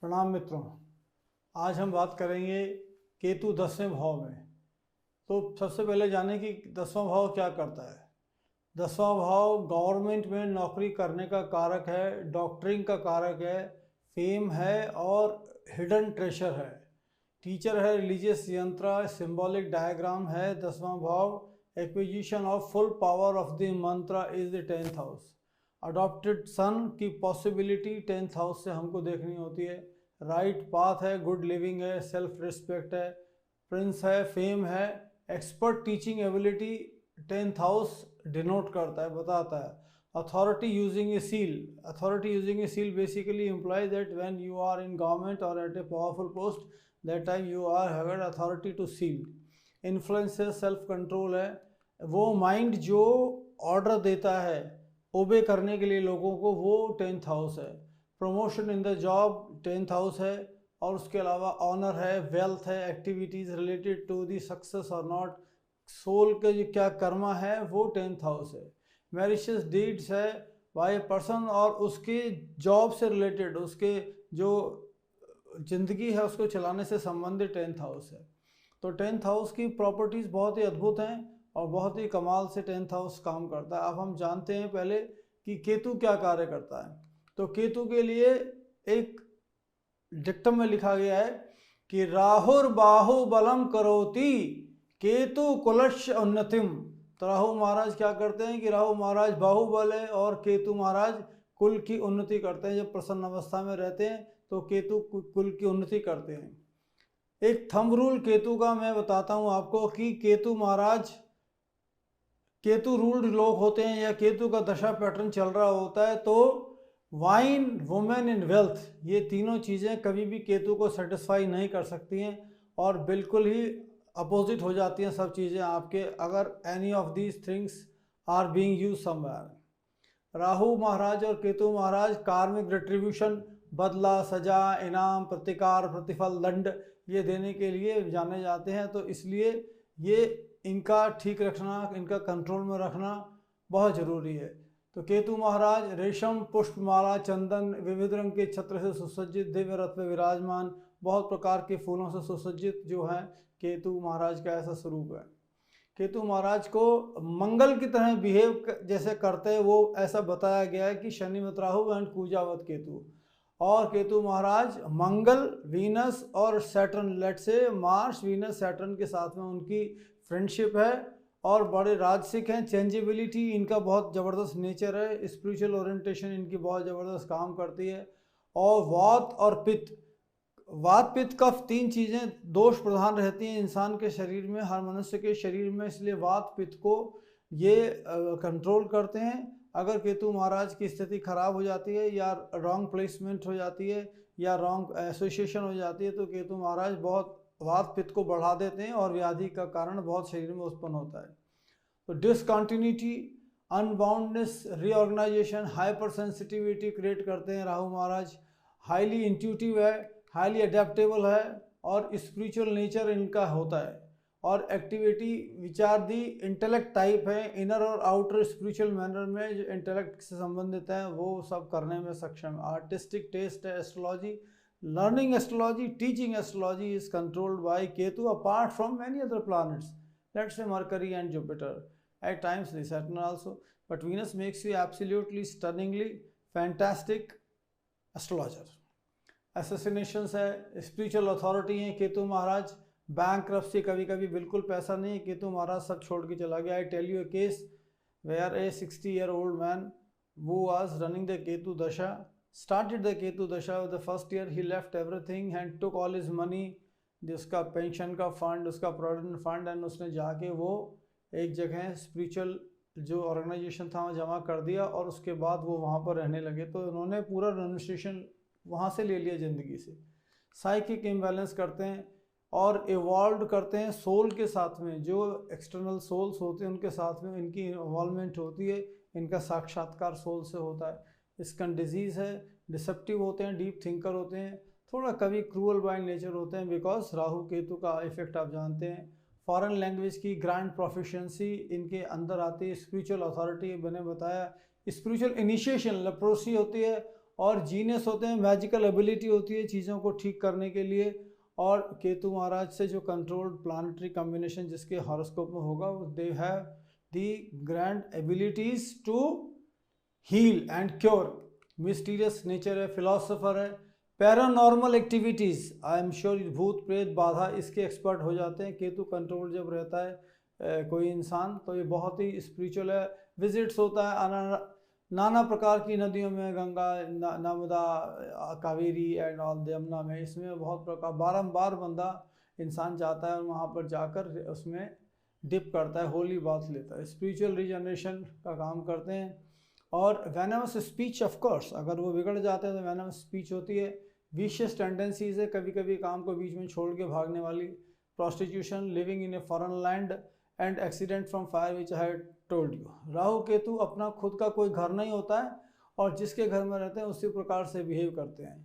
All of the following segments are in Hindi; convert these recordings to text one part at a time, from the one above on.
प्रणाम मित्रों। आज हम बात करेंगे केतु 10वें भाव में। तो सबसे पहले जाने कि 10वां भाव क्या करता है। 10वां भाव गवर्नमेंट में नौकरी करने का कारक है, डॉक्टरिंग का कारक है, फेम है और हिडन ट्रेशर है। टीचर है, रिलीजियस यंत्रा, सिंबॉलिक डायग्राम है। 10वां भाव acquisition of full power of the mantra is the 10th house. Adopted son की पॉसिबिलिटी 10th हाउस से हमको देखनी होती है। राइट पाथ है, गुड लिविंग है, सेल्फ रिस्पेक्ट है, प्रिंस है, फेम है, expert teaching ability 10th house denote करता है, बताता है। authority using a seal basically implies that when you are in government or at a powerful post, that time you are having authority to seal। influence है, self control है, वो माइंड जो ऑर्डर देता है ओबे करने के लिए लोगों को, वो 10th हाउस है। Promotion in the job 10th house है। और उसके अलावा ऑनर है, वेल्थ है, activities related to the success और नॉट, सोल के जो क्या कर्मा है वो 10th हाउस है। मैरिशियस डीड्स है बाय ए पर्सन और उसके जॉब से रिलेटेड, उसके जो जिंदगी है उसको चलाने से संबंधित 10th हाउस है। तो 10th हाउस की प्रॉपर्टीज़ बहुत ही अद्भुत हैं और बहुत ही कमाल से 10th हाउस काम करता है। अब हम जानते हैं पहले कि केतु क्या कार्य करता है। तो केतु के लिए एक डिक्टम में लिखा गया है कि राहुर बाहु बलम करोति केतु कुलश उन्नतिम। तो राहु महाराज क्या करते हैं कि राहु महाराज बाहुबल है और केतु महाराज कुल की उन्नति करते हैं। जब प्रसन्न अवस्था में रहते हैं तो केतु कुल की उन्नति करते हैं। एक थंब रूल केतु का मैं बताता हूं आपको कि केतु महाराज, केतु रूल्ड लोग होते हैं या केतु का दशा पैटर्न चल रहा होता है तो वाइन, वुमेन एंड वेल्थ, ये तीनों चीज़ें कभी भी केतु को सेटिस्फाई नहीं कर सकती हैं और बिल्कुल ही अपोजिट हो जाती हैं सब चीज़ें आपके, अगर any of these things are being use somewhere. Rahu महाराज और केतु महाराज कार्मिक रिट्रीब्यूशन, बदला, सजा, इनाम, प्रतिकार, प्रतिफल, दंड ये देने के लिए जाने जाते हैं। तो इसलिए ये इनका ठीक रखना, इनका कंट्रोल में रखना बहुत ज़रूरी है। तो केतु महाराज रेशम, पुष्पमाला, चंदन, विविध रंग के छत्र से सुसज्जित, दिव्य रथ में विराजमान, बहुत प्रकार के फूलों से सुसज्जित जो है केतु महाराज का ऐसा स्वरूप है। केतु महाराज को मंगल की तरह बिहेव जैसे करते हैं वो ऐसा बताया गया है कि शनिमत राहु एंड कूजावत केतु। और केतु महाराज मंगल, वीनस और सैटर्न, लेट से मार्स, वीनस, सैटर्न के साथ में उनकी फ्रेंडशिप है और बड़े राजसिक हैं। चेंजेबिलिटी इनका बहुत ज़बरदस्त नेचर है, स्पिरिचुअल ओरिएंटेशन इनकी बहुत ज़बरदस्त काम करती है। और वात और पित्त, वात पित्त कफ तीन चीज़ें दोष प्रधान रहती हैं इंसान के शरीर में, हर मनुष्य के शरीर में, इसलिए वात पित्त को ये कंट्रोल करते हैं। अगर केतु महाराज की स्थिति खराब हो जाती है या रॉन्ग प्लेसमेंट हो जाती है या रॉन्ग एसोसिएशन हो जाती है तो केतु महाराज बहुत वात पित्त को बढ़ा देते हैं और व्याधि का कारण बहुत शरीर में उत्पन्न होता है। तो discontinuity, unboundedness, reorganisation, hyper sensitivity create करते हैं राहु महाराज। हाईली इंट्यूटिव है, हाईली अडेप्टेबल है और स्पिरिचुअल नेचर इनका होता है। और एक्टिविटी विचार दी इंटेलेक्ट टाइप है, इनर और आउटर स्पिरिचुअल मैनर में जो इंटेलेक्ट से संबंधित है वो सब करने में सक्षम है। आर्टिस्टिक टेस्ट है, astrology, learning astrology, teaching astrology is controlled by Ketu apart from many other planets, let's say Mercury and Jupiter, at times the Saturn also, but Venus makes you absolutely stunningly fantastic astrologer। assassinations है, spiritual authority है केतु महाराज। bankruptcy, कभी कभी बिल्कुल पैसा नहीं, केतु महाराज सब छोड़ के चला गया। I tell you a case where a 60-year-old man who was running the Ketu dasha started the Ketu dasha, the first year he left everything and took all his money, जिसका पेंशन का फंड, उसका प्रोविडेंट फंड, एंड उसने जाके वो एक जगह स्पिरिचुअल जो ऑर्गेनाइजेशन था वहाँ जमा कर दिया और उसके बाद वो वहाँ पर रहने लगे। तो उन्होंने पूरा एडमिनिस्ट्रेशन वहाँ से ले लिया ज़िंदगी से। साइकिक इम्बैलेंस करते हैं और इवॉल्व करते हैं सोल के साथ में, जो एक्सटर्नल सोल्स होते हैं उनके साथ में इनकी इन्वॉल्वमेंट होती है, इनका साक्षात्कार सोल से होता है। इसका डिजीज़ है, डिसेप्टिव होते हैं, डीप थिंकर होते हैं, थोड़ा कभी क्रूअल बाय नेचर होते हैं बिकॉज राहु केतु का इफेक्ट आप जानते हैं। फॉरेन लैंग्वेज की ग्रैंड प्रोफिशिएंसी इनके अंदर आती है। स्पिरिचुअल अथॉरिटी मैंने बताया, स्पिरिचुअल इनिशिएशन लेप्रोसी होती है और जीनियस होते हैं, मैजिकल एबिलिटी होती है चीज़ों को ठीक करने के लिए। और केतु महाराज से जो कंट्रोल्ड प्लानिटरी कॉम्बिनेशन जिसके हॉरोस्कोप में होगा, they have the grand abilities to heal and cure. Mysterious nature है, फिलोसोफर है। Paranormal activities, I am sure भूत प्रेत बाधा इसके एक्सपर्ट हो जाते हैं। केतु कंट्रोल जब रहता है कोई इंसान तो ये बहुत ही स्पिरिचुअल है। विजिट्स होता है नाना प्रकार की नदियों में, गंगा, नर्मदा, कावेरी एंड ऑल, यमुना में, इसमें बहुत प्रकार बारंबार बंदा इंसान जाता है और वहाँ पर जाकर उसमें डिप करता है, होली बाथ लेता है, स्पिरिचुअल रिजनरेशन का काम करते हैं। और वेनमस स्पीच, ऑफ कोर्स अगर वो बिगड़ जाते हैं तो वेनमस स्पीच होती है। विशियस टेंडेंसीज है, कभी कभी काम को बीच में छोड़ के भागने वाली। Prostitution, living in a foreign land and accident from fire which I had told you. Rahu Ketu अपना खुद का कोई घर नहीं होता है और जिसके घर में रहते हैं उसी प्रकार से बिहेव करते हैं।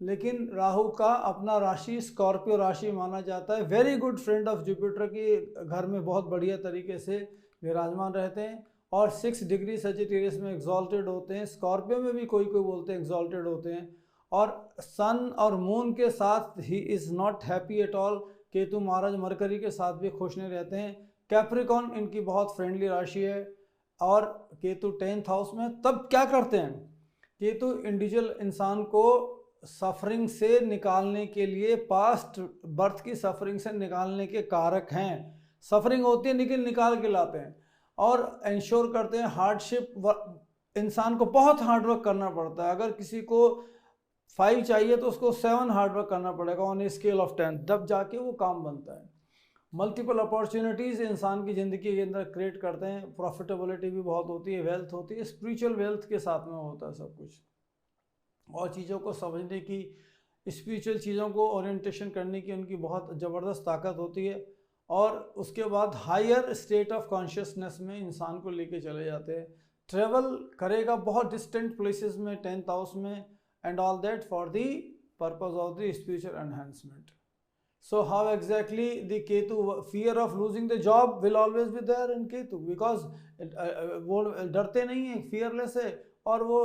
लेकिन राहु का अपना राशि स्कॉर्पियो राशि माना जाता है। Very good friend of Jupiter की घर में बहुत बढ़िया तरीके से विराजमान रहते हैं और 6 डिग्री सजिटेरियस में एग्जॉल्टेड होते हैं। स्कॉर्पियो में भी कोई कोई बोलते हैं एग्जॉल्टेड होते हैं। और सन और मून के साथ he is not happy at all. Ketu Maharaj mercury के साथ भी खुश नहीं रहते हैं। कैप्रिकॉन इनकी बहुत फ्रेंडली राशि है और केतु 10th हाउस में। तब क्या करते हैं, केतु इंडिविजुअल इंसान को सफरिंग से निकालने के लिए, पास्ट बर्थ की सफरिंग से निकालने के कारक हैं। सफरिंग होती है लेकिन निकाल के लाते हैं और इंश्योर करते हैं हार्डशिप। इंसान को बहुत हार्डवर्क करना पड़ता है। अगर किसी को 5 चाहिए तो उसको 7 हार्डवर्क करना पड़ेगा ऑन ए स्केल ऑफ 10, तब जाके वो काम बनता है। मल्टीपल अपॉर्चुनिटीज़ इंसान की ज़िंदगी के अंदर क्रिएट करते हैं। प्रॉफिटेबिलिटी भी बहुत होती है, वेल्थ होती है, स्पिरिचुअल वेल्थ के साथ में होता है सब कुछ। और चीज़ों को समझने की, स्पिरिचुअल चीज़ों को ओरिएंटेशन करने की उनकी बहुत ज़बरदस्त ताकत होती है। और उसके बाद हायर स्टेट ऑफ कॉन्शियसनेस में इंसान को लेके चले जाते हैं। ट्रेवल करेगा बहुत डिस्टेंट प्लेसेस में 10th हाउस में and all that for the purpose of the spiritual enhancement. So how exactly the Ketu, fear of losing the job will always be there in Ketu because वो डरते नहीं हैं, fearless है और वो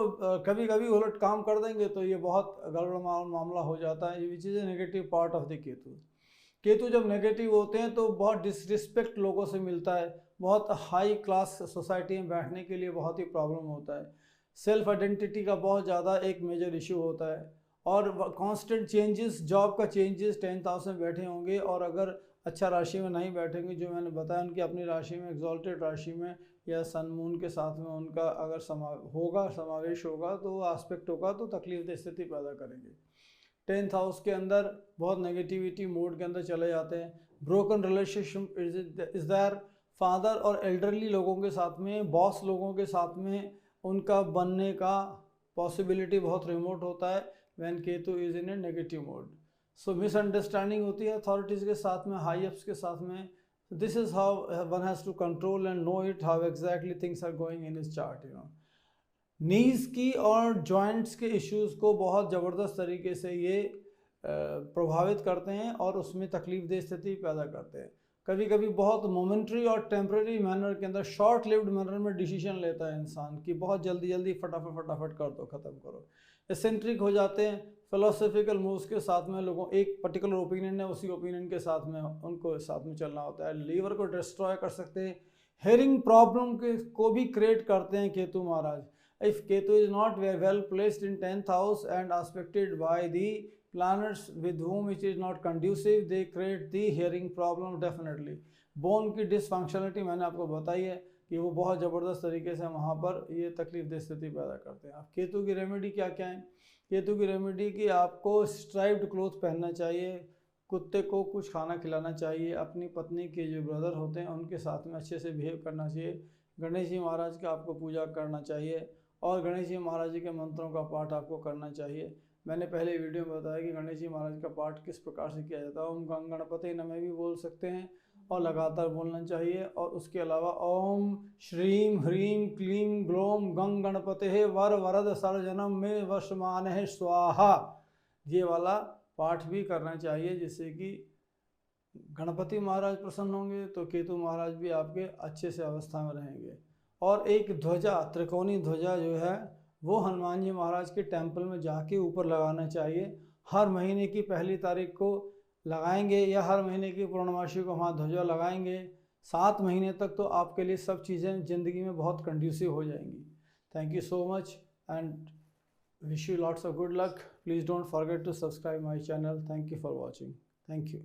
कभी कभी उलट काम कर देंगे तो ये बहुत गड़बड़ मामला हो जाता है, which is a negative part of the Ketu। Ketu जब नेगेटिव होते हैं तो बहुत डिसरिस्पेक्ट लोगों से मिलता है, बहुत हाई क्लास सोसाइटी में बैठने के लिए बहुत ही प्रॉब्लम होता है। सेल्फ आइडेंटिटी का बहुत ज़्यादा एक मेजर इशू होता है और कांस्टेंट चेंजेस, जॉब का चेंजेस 10th हाउस में बैठे होंगे और अगर अच्छा राशि में नहीं बैठेंगे, जो मैंने बताया उनकी अपनी राशि में, एग्जॉल्टेड राशि में या सन मून के साथ में उनका अगर समावेश होगा तो एस्पेक्ट होगा तो तकलीफ स्थिति पैदा करेंगे। 10th हाउस के अंदर बहुत नेगेटिविटी मोड के अंदर चले जाते हैं। Broken relationship is there. Father और एल्डरली लोगों के साथ में, बॉस लोगों के साथ में उनका बनने का पॉसिबिलिटी बहुत रिमोट होता है when Ketu is in A negative mode. So misunderstanding होती है अथॉरिटीज़ के साथ में, हाई अप्स के साथ में। This is how one has to control and know it how exactly things are going in his chart, you know. Knees की और जॉइंट्स के इश्यूज़ को बहुत ज़बरदस्त तरीके से ये प्रभावित करते हैं और उसमें तकलीफ दह स्थिति पैदा करते हैं। कभी कभी बहुत मोमेंट्री और टेम्प्रेरी मैनर के अंदर, शॉर्ट लिव्ड मैनर में डिसीजन लेता है इंसान कि बहुत जल्दी जल्दी फटाफट कर दो, ख़त्म करो। एसेंट्रिक हो जाते हैं। फिलोसफिकल मूव्स के साथ में लोगों, एक पर्टिकुलर ओपिनियन है, उसी ओपिनियन के साथ में उनको साथ में चलना होता है। लीवर को डिस्ट्रॉय कर सकते हैं। हेयरिंग प्रॉब्लम को भी क्रिएट करते हैं केतु महाराज। If Ketu is not very well placed in 10th house and aspected by the planets with whom it is not conducive, they create the hearing problem definitely। Bone की डिसफंक्शनलिटी मैंने आपको बताई है कि वो बहुत ज़बरदस्त तरीके से वहाँ पर ये तकलीफ दह स्थिति पैदा करते हैं। अब केतु की रेमेडी क्या क्या है? केतु की रेमेडी कि आपको स्ट्राइप्ड क्लोथ पहनना चाहिए, कुत्ते को कुछ खाना खिलाना चाहिए, अपनी पत्नी के जो ब्रदर होते हैं उनके साथ में अच्छे से बिहेव करना चाहिए, गणेश जी महाराज का आपको पूजा करना चाहिए और गणेश जी महाराज जी के मंत्रों का पाठ आपको करना चाहिए। मैंने पहले वीडियो में बताया कि गणेश जी महाराज का पाठ किस प्रकार से किया जाता है। ओम गंग गणपति नमः भी बोल सकते हैं और लगातार बोलना चाहिए। और उसके अलावा ओम श्रीम ह्रीम क्लीम ग्लोम गंग गणपते वर वरद सर्जनम में वशमान है स्वाहा, ये वाला पाठ भी करना चाहिए, जिससे कि गणपति महाराज प्रसन्न होंगे तो केतु महाराज भी आपके अच्छे से अवस्था में रहेंगे। और एक ध्वजा, त्रिकोणी ध्वजा जो है वो हनुमान जी महाराज के टेम्पल में जाके ऊपर लगाना चाहिए। हर महीने की पहली तारीख को लगाएंगे या हर महीने की पूर्णमासी को वहाँ ध्वजा लगाएंगे। 7 महीने तक तो आपके लिए सब चीज़ें ज़िंदगी में बहुत कंड्यूसिव हो जाएंगी। Thank you so much and wish you lots of good luck. Please don't forget to subscribe my channel. Thank you for watching. Thank you.